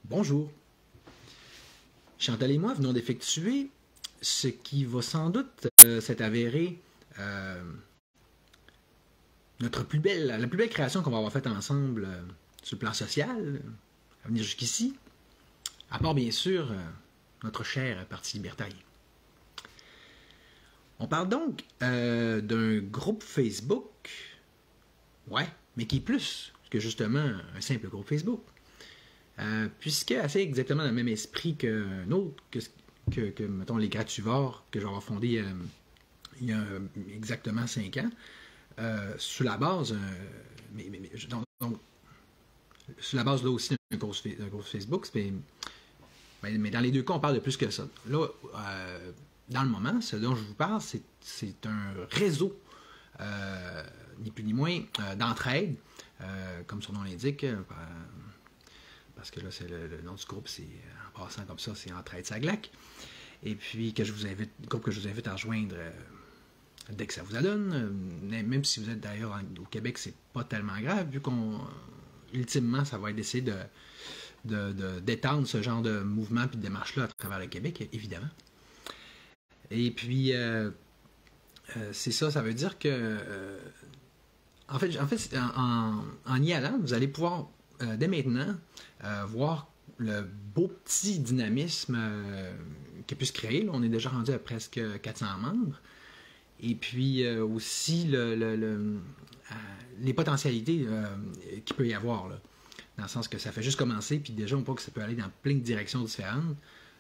Bonjour. Chantal et moi venons d'effectuer ce qui va sans doute s'être avéré la plus belle création qu'on va avoir faite ensemble sur le plan social, à venir jusqu'ici, à part bien sûr notre cher Parti libertarien. On parle donc d'un groupe Facebook, ouais, mais qui est plus que justement un simple groupe Facebook. Puisque assez exactement dans le même esprit qu'un autre, que mettons, les Grativores, que j'aurais fondé il y a exactement 5 ans, sous la base, donc, sous la base là aussi d'un gros Facebook, mais dans les deux cas, on parle de plus que ça. Là, dans le moment, ce dont je vous parle, c'est un réseau, ni plus ni moins, d'entraide, comme son nom l'indique, parce que là, c'est le nom du groupe, c'est en passant comme ça, c'est Entraide Saglac. Et puis, groupe que je vous invite à rejoindre dès que ça vous adonne. Même si vous êtes d'ailleurs au Québec, c'est pas tellement grave, vu ultimement, ça va être d'essayer d'étendre ce genre de mouvement et de démarche-là à travers le Québec, évidemment. Et puis, c'est ça, ça veut dire que, en fait en y allant, vous allez pouvoir, dès maintenant, voir le beau petit dynamisme qui a pu se créer. Là, on est déjà rendu à presque 400 membres. Et puis aussi les potentialités qu'il peut y avoir, là, dans le sens que ça fait juste commencer, puis déjà on voit que ça peut aller dans plein de directions différentes.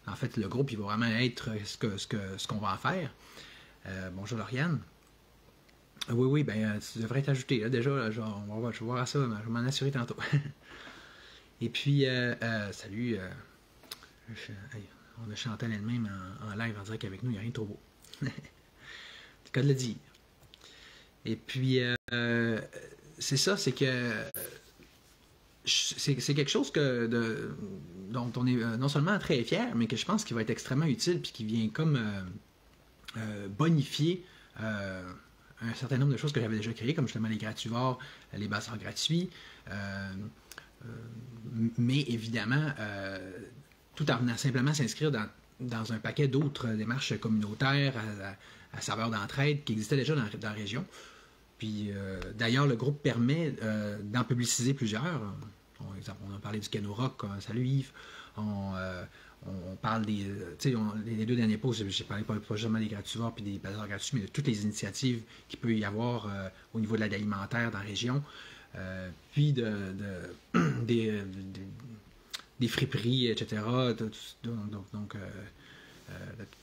En fait, le groupe, il va vraiment être ce qu'on va en faire. Bonjour Lauriane. Oui, ben tu devrais être ajouté. Là, déjà, là, je vais voir ça, je vais m'en assurer tantôt. Et puis, salut, on a Chantal elle-même en live en direct avec nous, il n'y a rien de trop beau. C'est le cas de le dire. Et puis, c'est ça, c'est que c'est quelque chose dont on est non seulement très fier, mais que je pense qu'il va être extrêmement utile, puis qui vient comme bonifier un certain nombre de choses que j'avais déjà créées, comme justement les Grativores, les bazars gratuits, mais évidemment, tout en venant simplement s'inscrire dans un paquet d'autres démarches communautaires à saveur d'entraide qui existaient déjà dans la région. Puis d'ailleurs, le groupe permet d'en publiciser plusieurs. On a parlé du Cano Rock, salut Yves. On parle les deux derniers posts, j'ai parlé pas seulement des Grativores puis des bazars gratuits, mais de toutes les initiatives qu'il peut y avoir au niveau de l'aide alimentaire dans la région. Puis des friperies, etc. Donc,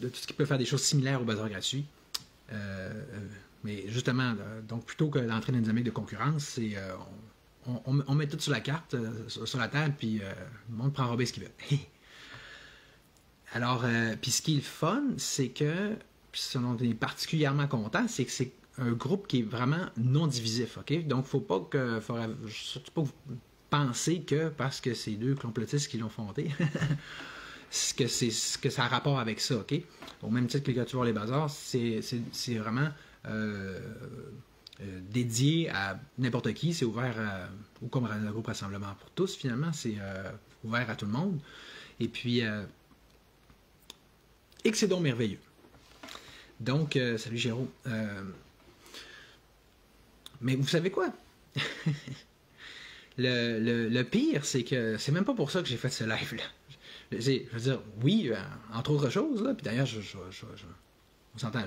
de tout ce qui peut faire des choses similaires au bazar gratuit. Mais justement, donc plutôt que d'entrer dans une dynamique de concurrence, on met tout sur la carte, sur la table, puis le monde prend bien ce qu'il veut. Alors, puis ce qui est le fun, c'est que, puis ce dont on est particulièrement content, c'est que c'est un groupe qui est vraiment non divisif, ok? Donc, faut surtout pas que vous pensez que parce que c'est deux complotistes qui l'ont fondé, que ça a rapport avec ça, ok? Au même titre que les Grativores, les bazars, c'est vraiment dédié à n'importe qui, c'est ouvert ou comme le groupe Rassemblement pour tous, finalement, c'est ouvert à tout le monde. Et puis, et que c'est donc merveilleux. Donc, salut Géraud. Mais vous savez quoi? le pire, c'est que c'est même pas pour ça que j'ai fait ce live-là. Je veux dire, oui, entre autres choses, là, puis d'ailleurs, on s'entend,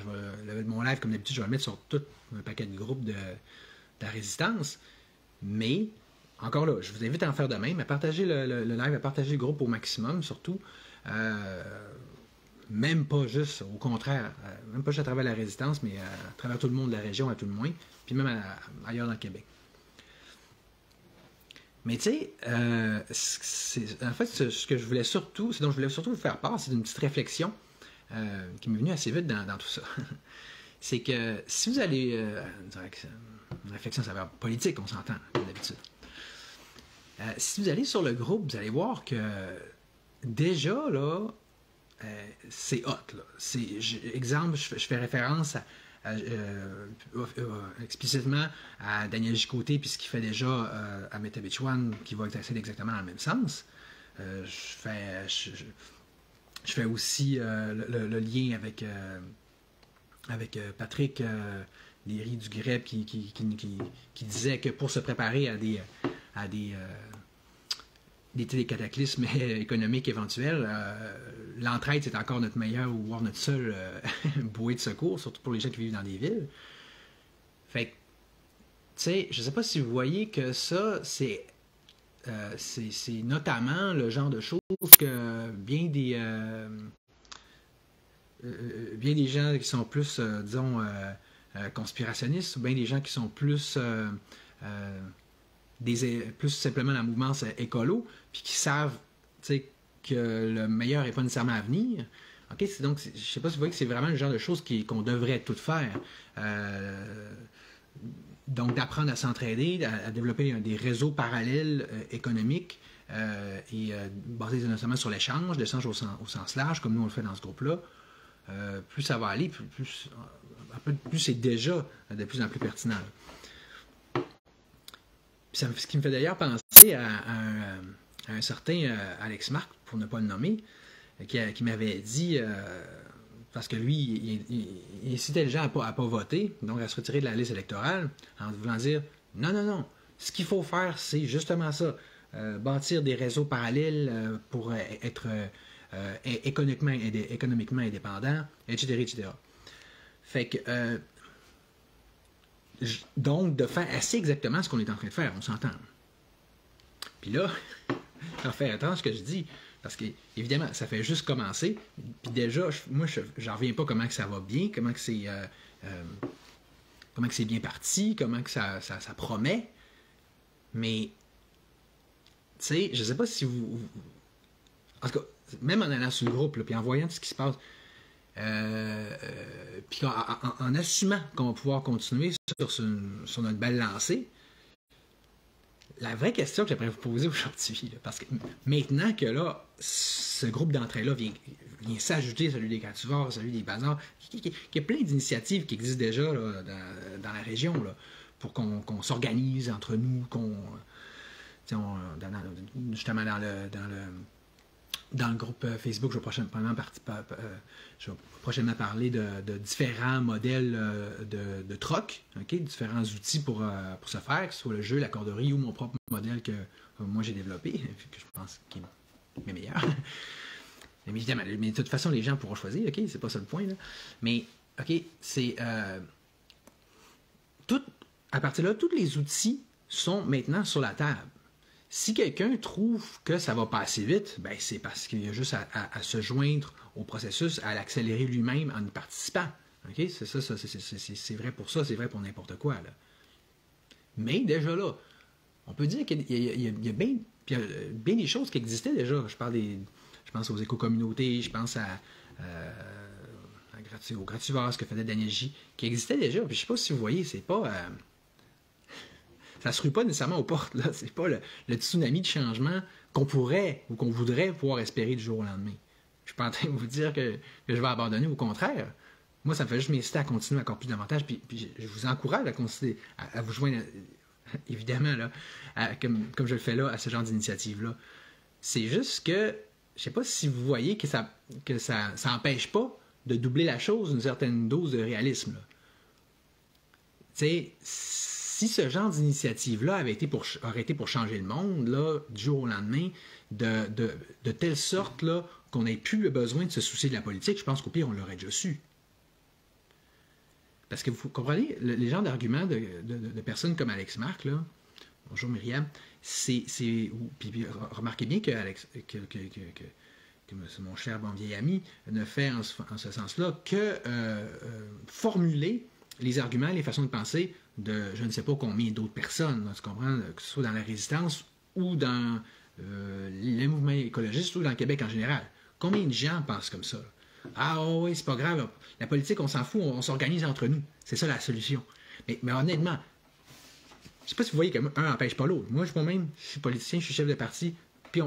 mon live, comme d'habitude, je vais le mettre sur tout un paquet de groupes de la résistance, mais, encore là, je vous invite à en faire de même, à partager le live, à partager le groupe au maximum, surtout, même pas juste, au contraire, même pas juste à travers la résistance, mais à travers tout le monde de la région, à tout le moins, puis même ailleurs dans le Québec. Mais tu sais, en fait, ce dont je voulais surtout vous faire part, c'est une petite réflexion qui m'est venue assez vite dans tout ça. C'est que si vous allez, une réflexion ça va être politique, on s'entend, comme d'habitude. Si vous allez sur le groupe, vous allez voir que déjà, là, c'est hot, là. Exemple, je fais référence explicitement à Daniel Gicoté, puis ce qu'il fait déjà à Metabeach One, qui va être exactement dans le même sens. Je fais aussi le lien avec Patrick Léry-Dugreb qui disait que pour se préparer à des cataclysmes économiques éventuels, l'entraide, c'est encore notre meilleur ou voire notre seul bouée de secours, surtout pour les gens qui vivent dans des villes. Fait que, tu sais, je sais pas si vous voyez que ça, c'est notamment le genre de choses que bien des gens qui sont plus, disons, conspirationnistes, ou bien des gens qui sont plus plus simplement la mouvance écolo, puis qui savent que le meilleur n'est pas nécessairement à venir. Okay? Donc, je ne sais pas si vous voyez que c'est vraiment le genre de choses qu'on devrait toutes faire. Donc, d'apprendre à s'entraider, à développer des réseaux parallèles économiques et basés notamment sur l'échange au sens large, comme nous on le fait dans ce groupe-là. Plus ça va aller, plus c'est déjà de plus en plus pertinent. Puis ce qui me fait d'ailleurs penser à un certain Alex Marc, pour ne pas le nommer, qui m'avait dit, parce que lui, il incitait les gens à pas voter, donc à se retirer de la liste électorale, en voulant dire, non, ce qu'il faut faire, c'est justement ça, bâtir des réseaux parallèles pour être économiquement indépendant, etc. Fait que, donc, de faire assez exactement ce qu'on est en train de faire, on s'entend. Puis là, il faut faire attention à ce que je dis, parce que, évidemment, ça fait juste commencer, puis déjà, moi, j'en reviens pas comment que ça va bien, comment que c'est bien parti, comment que ça promet, mais, tu sais, je sais pas si vous... En tout cas, même en allant sur le groupe, là, puis en voyant ce qui se passe, puis en assumant qu'on va pouvoir continuer sur notre belle lancée, la vraie question que j'aimerais vous poser aujourd'hui, parce que maintenant que là, ce groupe d'entraide-là vient s'ajouter, celui des Grativores, celui des Bazars, qu'il y a plein d'initiatives qui existent déjà là, dans la région là, pour qu'on s'organise entre nous, justement dans le groupe Facebook, je vais prochainement parler de différents modèles de troc, okay? Différents outils pour se faire, que ce soit le jeu, la corderie ou mon propre modèle que moi j'ai développé, que je pense qu'il est meilleur. Mais évidemment, mais de toute façon, les gens pourront choisir, ok? C'est pas ça le point, là. Mais, ok, c'est... à partir de là, tous les outils sont maintenant sur la table. Si quelqu'un trouve que ça va pas assez vite, ben c'est parce qu'il y a juste à se joindre au processus, à l'accélérer lui-même en y participant. Okay? C'est vrai pour ça, c'est vrai pour n'importe quoi. Là. Mais déjà là, on peut dire qu'il y a bien des choses qui existaient déjà. Je pense aux éco-communautés, je pense au Grativores que faisait Daniel J, qui existait déjà. Puis je sais pas si vous voyez, c'est pas... ça ne se rue pas nécessairement aux portes. Là. C'est pas le tsunami de changement qu'on pourrait ou qu'on voudrait pouvoir espérer du jour au lendemain. Je ne suis pas en train de vous dire que je vais abandonner. Au contraire, moi, ça me fait juste m'inciter à continuer encore plus davantage. Puis je vous encourage à vous joindre, évidemment, là, comme je le fais là, à ce genre d'initiative-là. C'est juste que, je ne sais pas si vous voyez que ça n'empêche pas de doubler la chose d'une certaine dose de réalisme. Tu sais, si ce genre d'initiative-là aurait été pour changer le monde, là, du jour au lendemain, de telle sorte là, qu'on n'ait plus besoin de se soucier de la politique, je pense qu'au pire, on l'aurait déjà su. Parce que vous comprenez, les genres d'arguments de personnes comme Alex Marc, là, bonjour Myriam, puis remarquez bien que mon cher bon vieil ami ne fait en ce sens-là que formuler les arguments, les façons de penser de je ne sais pas combien d'autres personnes, là, tu comprends, que ce soit dans la résistance ou dans les mouvements écologistes ou dans le Québec en général. Combien de gens pensent comme ça? Là? Ah oui, c'est pas grave, là. La politique, on s'en fout, on s'organise entre nous. C'est ça la solution. Mais honnêtement, je sais pas si vous voyez qu'un n'empêche pas l'autre. Moi, moi-même, je suis politicien, je suis chef de parti, puis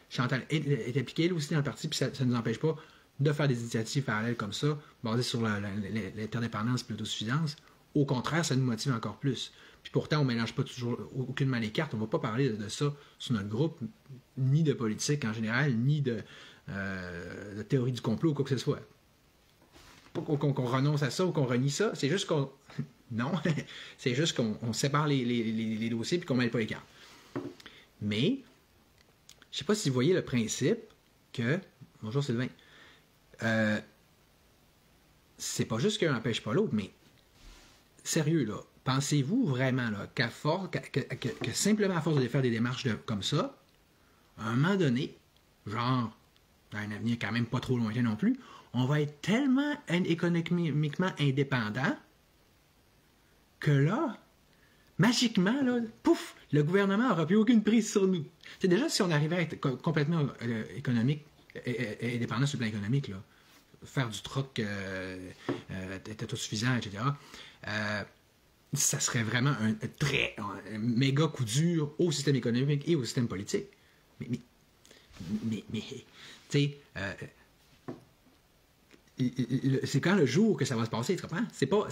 Chantal est impliquée elle aussi dans le parti, puis ça ne nous empêche pas de faire des initiatives parallèles comme ça, basées sur l'interdépendance et l'autosuffisance. Au contraire, ça nous motive encore plus. Puis pourtant, on ne mélange pas toujours aucunement les cartes. On ne va pas parler de ça sur notre groupe, ni de politique en général, ni de théorie du complot ou quoi que ce soit. Pas qu'on renonce à ça ou qu'on renie ça, c'est juste qu'on... Non, c'est juste qu'on sépare les dossiers et qu'on ne mêle pas les cartes. Mais, je ne sais pas si vous voyez le principe que... Bonjour Sylvain. C'est pas juste qu'un n'empêche pas l'autre, mais sérieux, là, pensez-vous vraiment là, que simplement à force de faire des démarches comme ça, à un moment donné, genre, dans un avenir quand même pas trop lointain non plus, on va être tellement économiquement indépendant que là, magiquement, là, pouf, le gouvernement n'aura plus aucune prise sur nous. C'est déjà si on arrivait à être complètement économique, indépendant sur le plan économique, là, faire du troc, être autosuffisant, etc., ça serait vraiment un méga coup dur au système économique et au système politique. Mais tu sais, c'est quand le jour que ça va se passer, tu comprends? C'est pas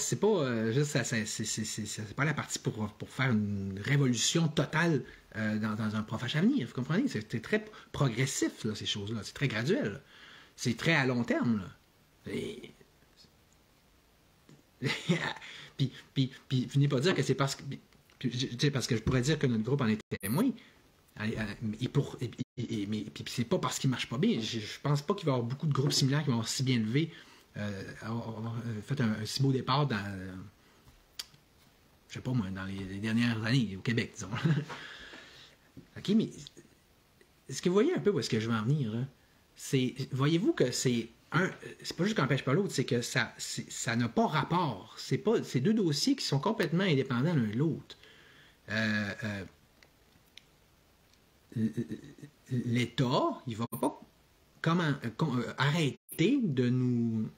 juste c'est pas la partie pour faire une révolution totale dans un proche avenir, vous comprenez? C'est très progressif, là, ces choses-là. C'est très graduel. Là. C'est très à long terme. Là. Puis finis pas dire que c'est parce que... parce que je pourrais dire que notre groupe en est témoin. Mais c'est pas parce qu'il marche pas bien. Je pense pas qu'il va y avoir beaucoup de groupes similaires qui vont si bien lever, avoir fait un si beau départ dans, je sais pas moi, dans les dernières années au Québec, disons. OK, mais est-ce que vous voyez un peu où est-ce que je veux en venir, là? Voyez-vous que c'est pas juste qu'on n'empêche pas l'autre, c'est que ça n'a pas rapport. C'est deux dossiers qui sont complètement indépendants l'un de l'autre. L'État, il ne va pas arrêter de nous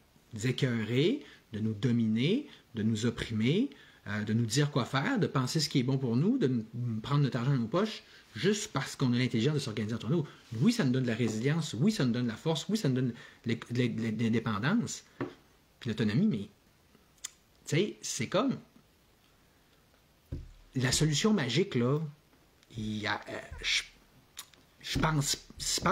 écœurer, de nous dominer, de nous opprimer, de nous dire quoi faire, de penser ce qui est bon pour nous, de prendre notre argent dans nos poches, juste parce qu'on a l'intelligence de s'organiser entre nous. Oui, ça nous donne de la résilience, oui, ça nous donne de la force, oui, ça nous donne l'indépendance, puis l'autonomie, mais tu sais, c'est comme la solution magique, là, je pense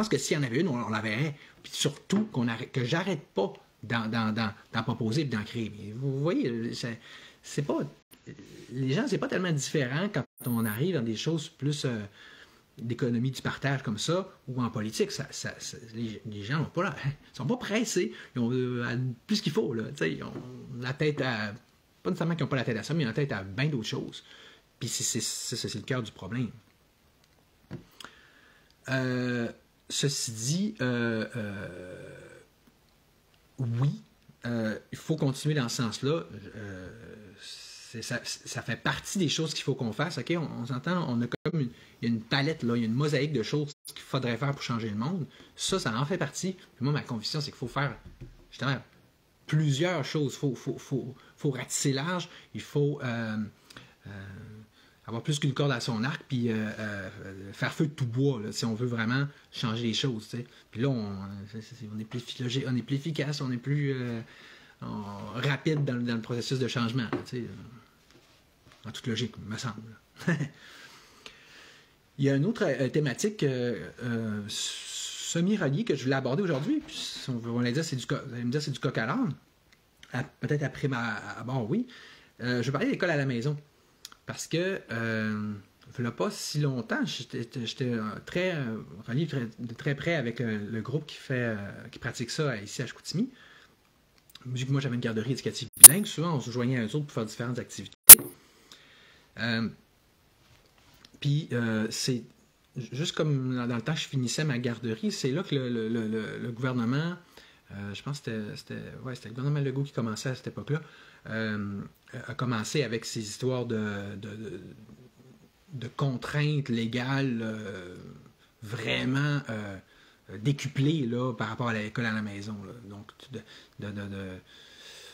que s'il y en avait une, on la verrait. Puis surtout que j'arrête pas d'en proposer et d'en créer. Mais vous voyez, c'est pas... Les gens, c'est pas tellement différent quand on arrive dans des choses plus d'économie du partage comme ça, ou en politique. Les gens sont pas pressés. Ils ont plus qu'il faut. Là, ils ont la tête à... Pas nécessairement qu'ils n'ont pas la tête à ça, mais ils ont la tête à bien d'autres choses. Puis c'est le cœur du problème. Ceci dit, oui, il faut continuer dans ce sens-là. Ça fait partie des choses qu'il faut qu'on fasse. Okay? On s'entend, on a comme il y a une palette, là, il y a une mosaïque de choses qu'il faudrait faire pour changer le monde. Ça en fait partie. Puis moi, ma conviction, c'est qu'il faut faire justement plusieurs choses. Il faut ratisser large. Il faut avoir plus qu'une corde à son arc, puis faire feu de tout bois, là, si on veut vraiment changer les choses. T'sais. Puis là, on est plus efficace, on est plus rapide dans le processus de changement, en toute logique, me semble. Il y a une autre thématique semi-reliée que je voulais aborder aujourd'hui, puis on va dire, vous allez me dire c'est du coq à l'âne. Peut-être après ma bord, oui. Je vais parler de l'école à la maison. Parce que, il n'y a pas si longtemps, j'étais très relié de très près avec le groupe qui pratique ça ici à Chicoutimi. Vu que moi, j'avais une garderie éducative bilingue, souvent, on se joignait à eux autres pour faire différentes activités. Puis, c'est juste comme dans le temps que je finissais ma garderie, c'est là que le gouvernement, je pense que c'était le gouvernement Legault qui commençait à cette époque-là, a commencé avec ces histoires de contraintes légales vraiment décuplées là, par rapport à l'école à la maison. Là. Donc,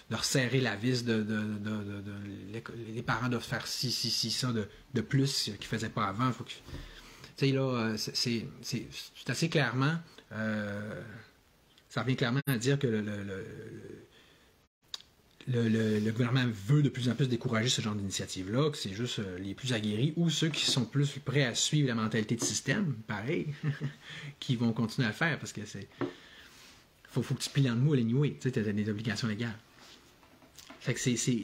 de resserrer la vis, les parents doivent faire ci, ça de plus qu'ils ne faisaient pas avant. Tu sais, là, c'est assez clairement... ça revient clairement à dire que le gouvernement veut de plus en plus décourager ce genre d'initiative-là, que c'est juste les plus aguerris ou ceux qui sont plus prêts à suivre la mentalité de système, pareil, qui vont continuer à le faire parce que c'est. Faut que tu plies dans le mou à l'anyway, tu sais, tu as des obligations légales. Fait que c'est. Puis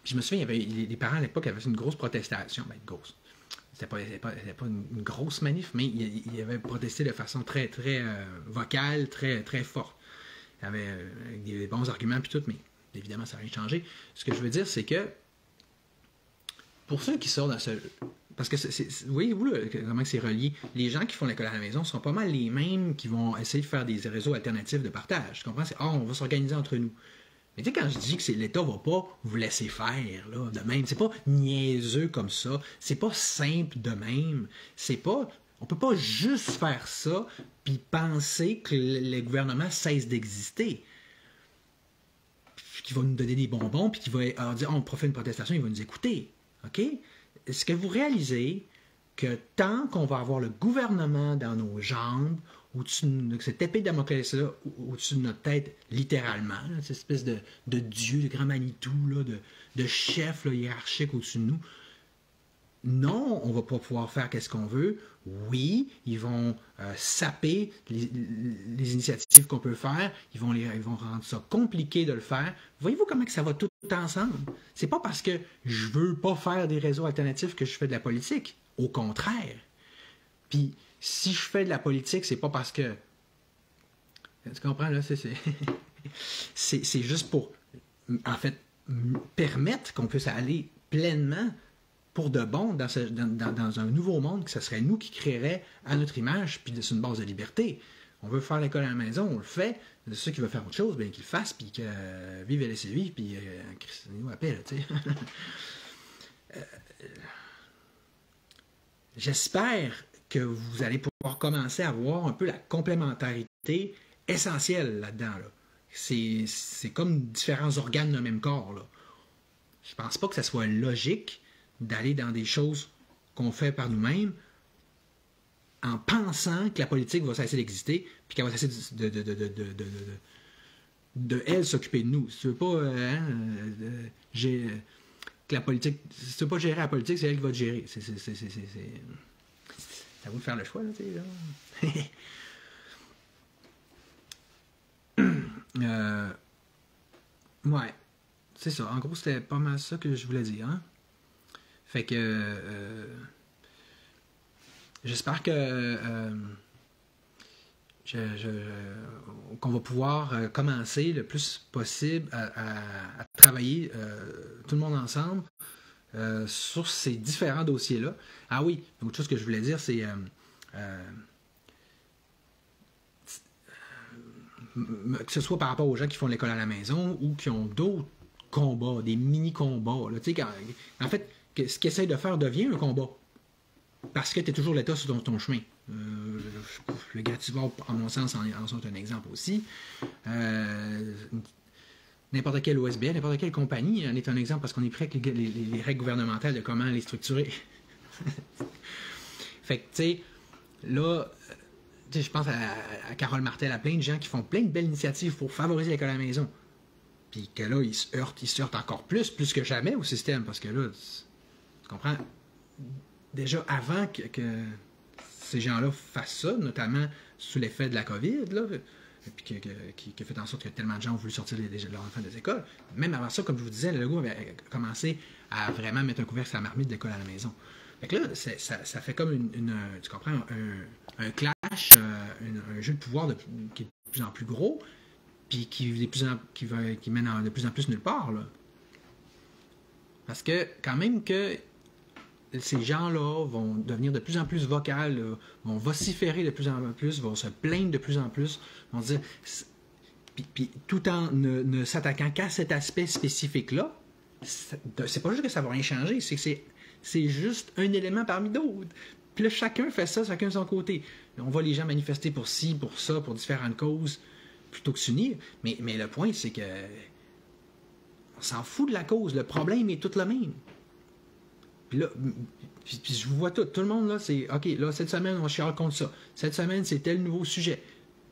je me souviens, il y avait, les parents à l'époque avaient fait une grosse protestation, ben grosse. C'était pas une grosse manif, mais il avait protesté de façon très, très vocale, très, très forte. Il y avait avec des bons arguments puis tout, mais évidemment, ça n'a rien changé. Ce que je veux dire, c'est que pour ceux qui sortent dans ce... Parce que, voyez-vous là, comment c'est relié? Les gens qui font l'école à la maison sont pas mal les mêmes qui vont essayer de faire des réseaux alternatifs de partage. Tu comprends? C'est, on va s'organiser entre nous. Mais tu sais, quand je dis que l'État va pas vous laisser faire, là, de même, c'est pas niaiseux comme ça, c'est pas simple de même, c'est pas... On peut pas juste faire ça puis penser que le gouvernement cesse d'exister. Qui va nous donner des bonbons, puis qui va dire on fait une protestation, il va nous écouter. OK? Est-ce que vous réalisez que tant qu'on va avoir le gouvernement dans nos jambes, cette épée de Damoclès-là au-dessus de notre tête, littéralement, là, cette espèce de dieu, de grand Manitou, là, de chef là, hiérarchique au-dessus de nous, non, on ne va pas pouvoir faire qu'est-ce qu'on veut. Oui, ils vont saper les initiatives qu'on peut faire. Ils vont rendre ça compliqué de le faire. Voyez-vous comment que ça va tout ensemble? C'est pas parce que je veux pas faire des réseaux alternatifs que je fais de la politique. Au contraire. Puis, si je fais de la politique, c'est pas parce que... Tu comprends, là? C'est juste pour, en fait, permettre qu'on puisse aller pleinement pour de bon dans un nouveau monde que ce serait nous qui créerait à notre image, puis c'est une base de liberté. On veut faire l'école à la maison, on le fait. Ceux qui veulent faire autre chose, bien qu'ils le fassent, puis que vive et laissez vivre, puis nous appelle, tu sais. J'espère que vous allez pouvoir commencer à voir un peu la complémentarité essentielle là-dedans. Là. C'est comme différents organes d'un même corps. Là. Je pense pas que ça soit logique d'aller dans des choses qu'on fait par nous-mêmes en pensant que la politique va cesser d'exister puis qu'elle va cesser de elle s'occuper de nous. Si tu veux pas que la politique, si tu veux pas gérer la politique, c'est elle qui va te gérer. C'est à vous de faire le choix, là, tu sais. Ouais, c'est ça. En gros, c'était pas mal ça que je voulais dire. Hein? Fait que j'espère que qu'on va pouvoir commencer le plus possible à travailler tout le monde ensemble sur ces différents dossiers-là. Ah oui, autre chose que je voulais dire, c'est que ce soit par rapport aux gens qui font l'école à la maison ou qui ont d'autres combats, des mini-combats. Là, en fait, ce qu'ils essayent de faire devient un combat. Parce que tu es toujours l'État sur ton chemin. Le Grativore, en mon sens, en sont un exemple aussi. N'importe quelle OSBL, n'importe quelle compagnie en est un exemple parce qu'on est prêt avec les règles gouvernementales de comment les structurer. Fait que, tu sais, là, je pense à Carole Martel, à plein de gens qui font plein de belles initiatives pour favoriser l'école à la maison. Puis que là, ils se heurtent encore plus que jamais au système. Parce que là, tu comprends, déjà avant que ces gens-là fassent ça, notamment sous l'effet de la COVID, là, puis qui a fait en sorte que tellement de gens ont voulu sortir leurs enfants des écoles. Même avant ça, comme je vous disais, le Legault avait commencé à vraiment mettre un couvercle sur la marmite de l'école à la maison. Fait que là, ça fait comme tu comprends, un clash, un jeu de pouvoir qui est de plus en plus gros, puis qui mène de plus en plus nulle part. Là. Parce que, quand même que ces gens-là vont devenir de plus en plus vocales, là, vont vociférer de plus en plus, vont se plaindre de plus en plus, vont dire... Puis tout en ne s'attaquant qu'à cet aspect spécifique-là, c'est pas juste que ça va rien changer, c'est que c'est juste un élément parmi d'autres. Puis là, chacun fait ça, chacun de son côté. On voit les gens manifester pour ci, pour ça, pour différentes causes, plutôt que s'unir. Mais le point, c'est que on s'en fout de la cause. Le problème est tout le même. Puis là, puis je vous vois tout le monde, là, c'est OK, là, cette semaine, on chiale contre ça. Cette semaine, c'est tel nouveau sujet.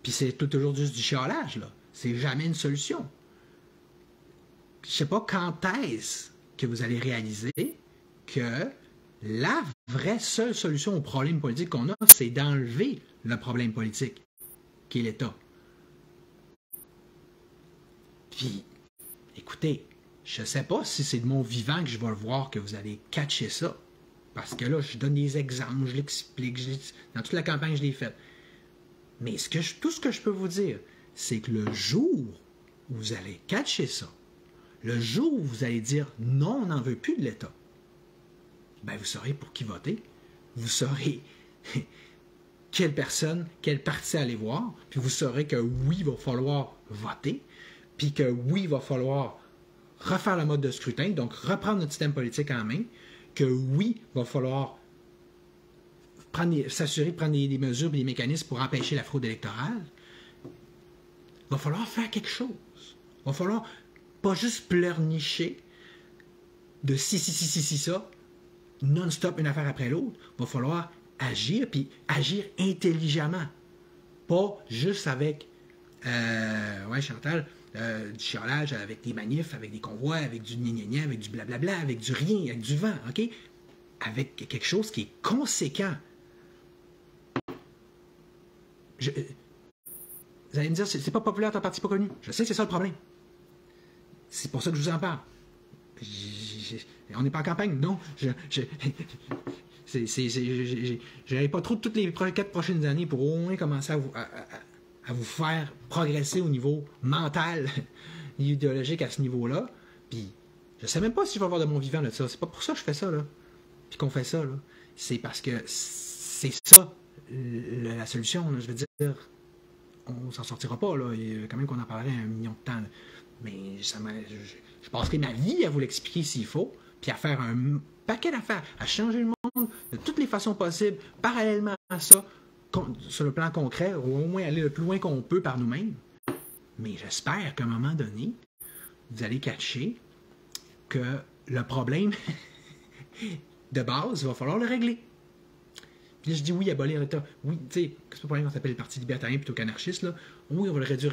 Puis c'est toujours juste du chialage, là. C'est jamais une solution. je sais pas quand est-ce que vous allez réaliser que la vraie seule solution au problème politique qu'on a, c'est d'enlever le problème politique, qui est l'État. Puis, écoutez, je ne sais pas si c'est de mon vivant que je vais le voir que vous allez catcher ça. Parce que là, je donne des exemples, je l'explique, dans toute la campagne, je l'ai faite. Mais tout ce que je peux vous dire, c'est que le jour où vous allez catcher ça, le jour où vous allez dire non, on n'en veut plus de l'État, ben vous saurez pour qui voter. Vous saurez quelle personne, quel parti aller voir, puis vous saurez que oui, il va falloir voter, puis que oui, il va falloir refaire le mode de scrutin, donc reprendre notre système politique en main, que oui, il va falloir s'assurer de prendre des mesures et des mécanismes pour empêcher la fraude électorale. Il va falloir faire quelque chose. Il va falloir pas juste pleurnicher de si, ça, non-stop, une affaire après l'autre. Il va falloir agir, puis agir intelligemment. Pas juste avec, Chantal, du chiolage, avec des manifs, avec des convois, avec du gna-gna-gna, avec du blablabla, avec du rien, avec du vent, OK? Avec quelque chose qui est conséquent. Vous allez me dire, c'est pas populaire ton parti pas connu. Je sais que c'est ça le problème. C'est pour ça que je vous en parle. On n'est pas en campagne, non. J'aurais pas trop toutes les 4 prochaines années pour au moins commencer à vous faire progresser au niveau mental, idéologique à ce niveau-là. Puis, je sais même pas si je vais avoir de mon vivant de ça. C'est pas pour ça que je fais ça, là. Puis qu'on fait ça, là. C'est parce que c'est ça, la solution, là. Je veux dire, on s'en sortira pas, là. Et quand même qu'on en parlerait 1 million de temps, là. Mais je passerai ma vie à vous l'expliquer s'il faut, puis à faire un paquet d'affaires, à changer le monde de toutes les façons possibles, parallèlement à ça, sur le plan concret, ou au moins aller le plus loin qu'on peut par nous-mêmes. Mais j'espère qu'à un moment donné, vous allez catcher que le problème de base, il va falloir le régler. Puis là, je dis oui, abolir l'État. Oui, tu sais, c'est pas le problème qu'on s'appelle le Parti libertarien plutôt qu'anarchiste, là. Oui, on va le réduire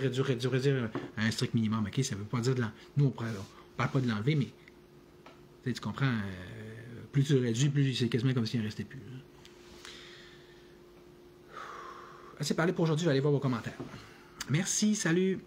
à un strict minimum. OK, ça veut pas dire de l'enlever. Nous, on parle pas de l'enlever, mais tu comprends, plus tu le réduis, plus c'est quasiment comme s'il n'en restait plus. Assez parlé pour aujourd'hui, je vais aller voir vos commentaires. Merci, salut!